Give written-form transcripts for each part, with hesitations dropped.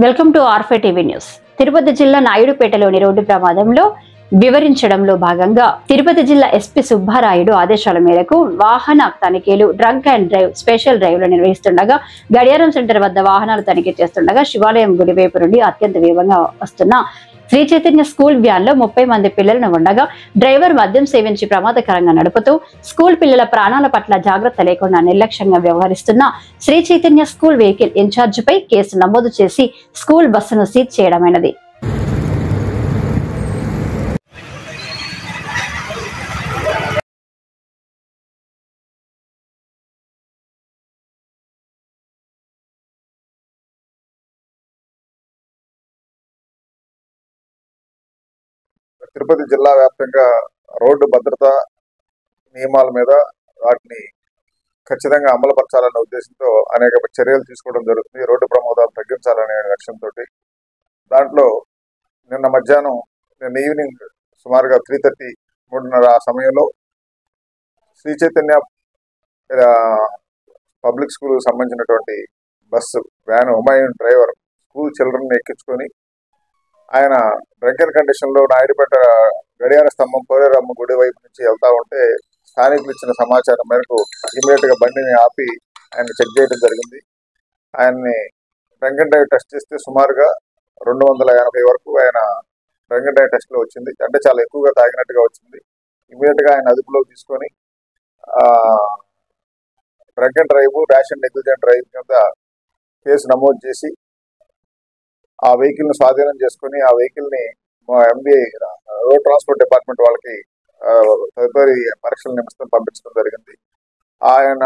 Welcome to ఆర్ఫే TV news. Tirupati జిల్లా నాయుడుపేటలోని రోడ్డు ప్రమాదంలో వివరించడంలో భాగంగా తిరుపతి జిల్లా ఎస్పీ సుబ్బారాయుడు ఆదేశాల మేరకు వాహన తనిఖీలు, డ్రంక్ అండ్ డ్రైవ్ స్పెషల్ డ్రైవ్లు నిర్వహిస్తుండగా గడియారం సెంటర్ వద్ద వాహనాలు తనిఖీ చేస్తుండగా శివాలయం గుడివైపు నుండి అత్యంత వేగంగా వస్తున్న శ్రీ చైతన్య స్కూల్ వ్యాన్ లో 30 మంది పిల్లలను ఉండగా డ్రైవర్ మద్యం సేవించి ప్రమాదకరంగా నడుపుతూ స్కూల్ పిల్లల ప్రాణాల పట్ల జాగ్రత్త లేకుండా నిర్లక్ష్యంగా వ్యవహరిస్తున్న Sri Chaitanya school vehicle incharge పై కేసు నమోదు చేసి స్కూల్ బస్సును సీజ్ చేయడమైనది. తిరుపతి జిల్లా వ్యాప్తంగా రోడ్డు భద్రతా నియమాల మీద వాటిని ఖచ్చితంగా అమలుపరచాలనే ఉద్దేశంతో అనేక చర్యలు తీసుకోవడం జరుగుతుంది. రోడ్డు ప్రమాదాలు తగ్గించాలనే లక్ష్యంతో దాంట్లో నిన్న ఈవినింగ్ సుమారుగా 3:30, 3:30 ఆ సమయంలో శ్రీ చైతన్య పబ్లిక్ స్కూల్ సంబంధించినటువంటి bus van Humayun driver school children ఎక్కించుకొని ఆయన డ్రంకెన్ కండిషన్ లో నాయుడుపేట గడియార స్తంభం పోలేరమ్మ గుడి వైపు నుంచి వెళ్తా ఉంటే స్థానికులు ఇచ్చిన సమాచారం మేరకు ఇమీడియట్ గా బండిని ఆపి ఆయన చెక్ చేయడం జరిగింది. ఆయన్ని డ్రంకెన్ డ్రైవ్ టెస్ట్ చేస్తే సుమారుగా 280 వరకు ఆయన డ్రంకెన్ డ్రైవ్ టెస్ట్ లో వచ్చింది. అంటే చాలా ఎక్కువగా తాగినట్టుగా వచ్చింది. ఇమీడియట్ గా ఆయన అదుపులోకి తీసుకొని drunken drive, rash and negligent drive కింద కేసు నమోదు చేసి ఆ వెహికల్ ను స్వాధీనం చేసుకుని ఆ వెహికల్ ని ఎంబీఐ రోడ్ ట్రాన్స్పోర్ట్ డిపార్ట్మెంట్ వాళ్ళకి తదుపరి పరీక్షల నిమిత్తం పంపించడం జరిగింది. ఆయన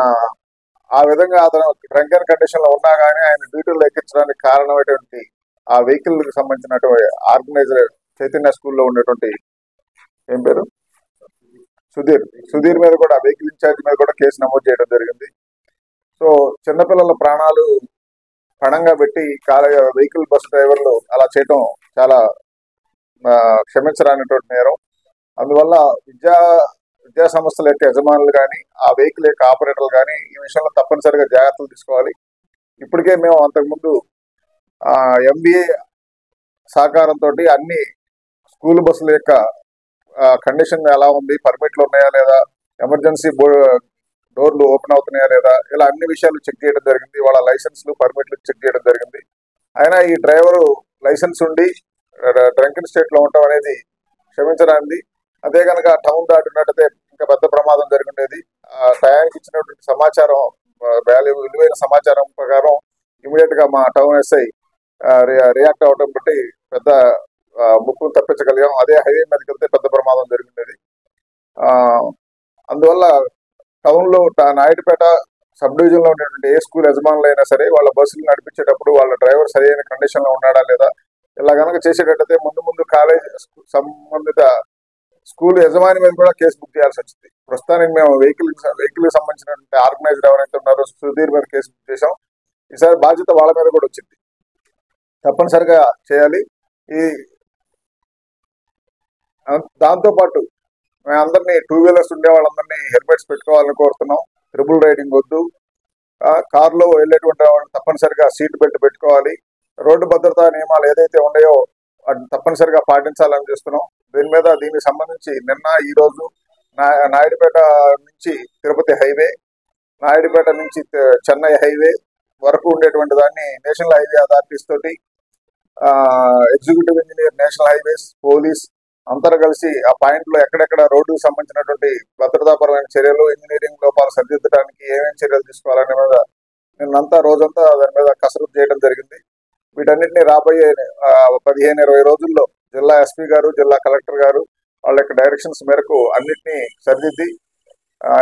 ఆ విధంగా అతను డ్రంకెన్ కండిషన్ లో ఉన్నా కానీ ఆయన డ్యూటీలో ఎక్కించడానికి కారణమైనటువంటి ఆ వెహికల్ కి సంబంధించినటువంటి ఆర్గనైజర్ చైతన్య స్కూల్లో ఉన్నటువంటి ఏం పేరు సుధీర్ మీద కూడా వెహికల్ ఇన్ఛార్జ్ మీద కూడా కేసు నమోదు చేయడం జరిగింది. సో చిన్నపిల్లల ప్రాణాలు పణంగా పెట్టి వెహికల్ బస్ డ్రైవర్లు అలా చేయటం చాలా క్షమించరానిటువంటి నేరం. అందువల్ల విద్యా సంస్థల యొక్క యజమానులు కానీ ఆ వెహికల్ యొక్క ఆపరేటర్లు కానీ ఈ విషయంలో తప్పనిసరిగా జాగ్రత్తలు తీసుకోవాలి. ఇప్పటికే మేము అంతకుముందు ఎంబీఏ సహకారంతో అన్ని స్కూల్ బస్సుల యొక్క కండిషన్ ఎలా ఉంది, పర్మిట్లు ఉన్నాయా లేదా, ఎమర్జెన్సీ డోర్లు ఓపెన్ అవుతున్నాయా లేదా, ఇలా అన్ని విషయాలు చెక్ చేయడం జరిగింది. వాళ్ళ లైసెన్స్లు, పర్మిట్లు చెక్ చేయడం జరిగింది. అయినా ఈ డ్రైవరు లైసెన్స్ ఉండి డ్రంకెన్ స్టేట్ లో ఉండటం అనేది క్షమించరానిది. అదే కనుక టౌన్ దాటినట్టయితే ఇంకా పెద్ద ప్రమాదం జరిగిండేది. టయానికి ఇచ్చినటువంటి సమాచారం, విలువైన సమాచారం ప్రకారం ఇమీడియట్ గా మా టౌన్ ఎస్ఐ రియాక్ట్ అవడం బట్టి పెద్ద ముప్పును తప్పించగలిగాం. అదే హైవే మీదకి వెళ్తే పెద్ద ప్రమాదం జరిగిండేది. అందువల్ల టౌన్ లో నాయుడుపేట సబ్ డివిజన్ లో ఉన్నటువంటి ఏ స్కూల్ యజమానులు అయినా సరే వాళ్ళ బస్సులు నడిపించేటప్పుడు వాళ్ళ డ్రైవర్ సరైన కండిషన్ లో ఉన్నాడా లేదా, ఇలా కనుక చేసేటట్టయితే ముందు కాలేజ్ సంబంధిత స్కూల్ యజమాని మీద కూడా కేసు బుక్ చేయాల్సి వచ్చింది. ప్రస్తుతానికి మేము వెహికల్ సంబంధించినటువంటి ఆర్గనైజర్ ఎవరైతే ఉన్నారో సుధీర్ మీద కేసు బుక్ చేసాం. ఈసారి బాధ్యత వాళ్ళ మీద కూడా వచ్చింది. తప్పనిసరిగా చేయాలి. దాంతో పాటు మేమందరినీ 2 వీలర్స్ ఉండే వాళ్ళందరినీ హెల్మెట్స్ పెట్టుకోవాలని కోరుతున్నాం. ట్రిపుల్ రైడింగ్ వద్దు. కారులో వెళ్ళేటువంటి వాళ్ళు తప్పనిసరిగా సీట్ బెల్ట్ పెట్టుకోవాలి. రోడ్డు భద్రతా నియమాలు ఏదైతే ఉన్నాయో వాటిని తప్పనిసరిగా పాటించాలని చూస్తున్నాం. దీనికి సంబంధించి నిన్న ఈ రోజు నాయుడుపేట నుంచి తిరుపతి హైవే, నాయుడుపేట నుంచి చెన్నై హైవే వరకు ఉండేటువంటి దాన్ని నేషనల్ హైవే అథారిటీస్ తోటి, executive engineer, national highways, police అందరూ కలిసి ఆ పాయింట్ లో ఎక్కడెక్కడ రోడ్డుకు సంబంధించినటువంటి భద్రతాపరమైన చర్యలు, ఇంజనీరింగ్ లోపాలు సరిదిద్దడానికి ఏమేమి చర్యలు తీసుకోవాలనే మీద నిన్నంతా రోజంతా దాని మీద కసరత్తు చేయడం జరిగింది. వీటన్నిటిని రాబోయే 15-20 రోజుల్లో జిల్లా ఎస్పీ గారు, జిల్లా కలెక్టర్ గారు వాళ్ళ యొక్క డైరెక్షన్స్ మేరకు అన్నిటినీ సరిదిద్ది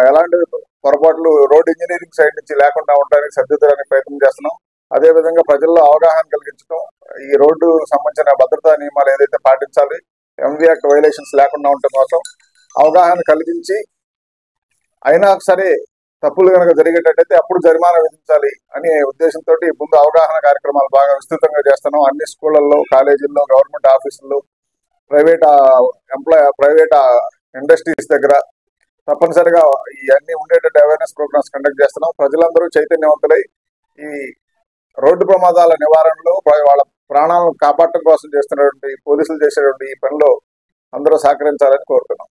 ఎలాంటి పొరపాట్లు రోడ్ ఇంజనీరింగ్ సైడ్ నుంచి లేకుండా ఉండడానికి సరిదిద్దడానికి ప్రయత్నం చేస్తున్నాం. అదేవిధంగా ప్రజల్లో అవగాహన కలిగించడం, ఈ రోడ్డు సంబంధించిన భద్రతా నియమాలు ఏదైతే పాటించాలి, ఎంవీ యాక్ట్ వైలేషన్స్ లేకుండా ఉండటం కోసం అవగాహన కలిగించి, అయినా సరే తప్పులు కనుక జరిగేటట్టయితే అప్పుడు జరిమానా విధించాలి అనే ఉద్దేశంతో ముందు అవగాహన కార్యక్రమాలు బాగా విస్తృతంగా చేస్తున్నాం. అన్ని స్కూళ్ళల్లో, కాలేజీల్లో, గవర్నమెంట్ ఆఫీసుల్లో, ప్రైవేట్ ఇండస్ట్రీస్ దగ్గర తప్పనిసరిగా ఇవన్నీ ఉండేటట్టు అవేర్నెస్ ప్రోగ్రామ్స్ కండక్ట్ చేస్తున్నాం. ప్రజలందరూ చైతన్యవంతులై ఈ రోడ్డు ప్రమాదాల నివారణలో వాళ్ళ ప్రాణాలను కాపాడటం కోసం చేస్తున్నటువంటి పోలీసులు చేసేటువంటి ఈ పనిలో అందరూ సహకరించాలని కోరుతున్నాం.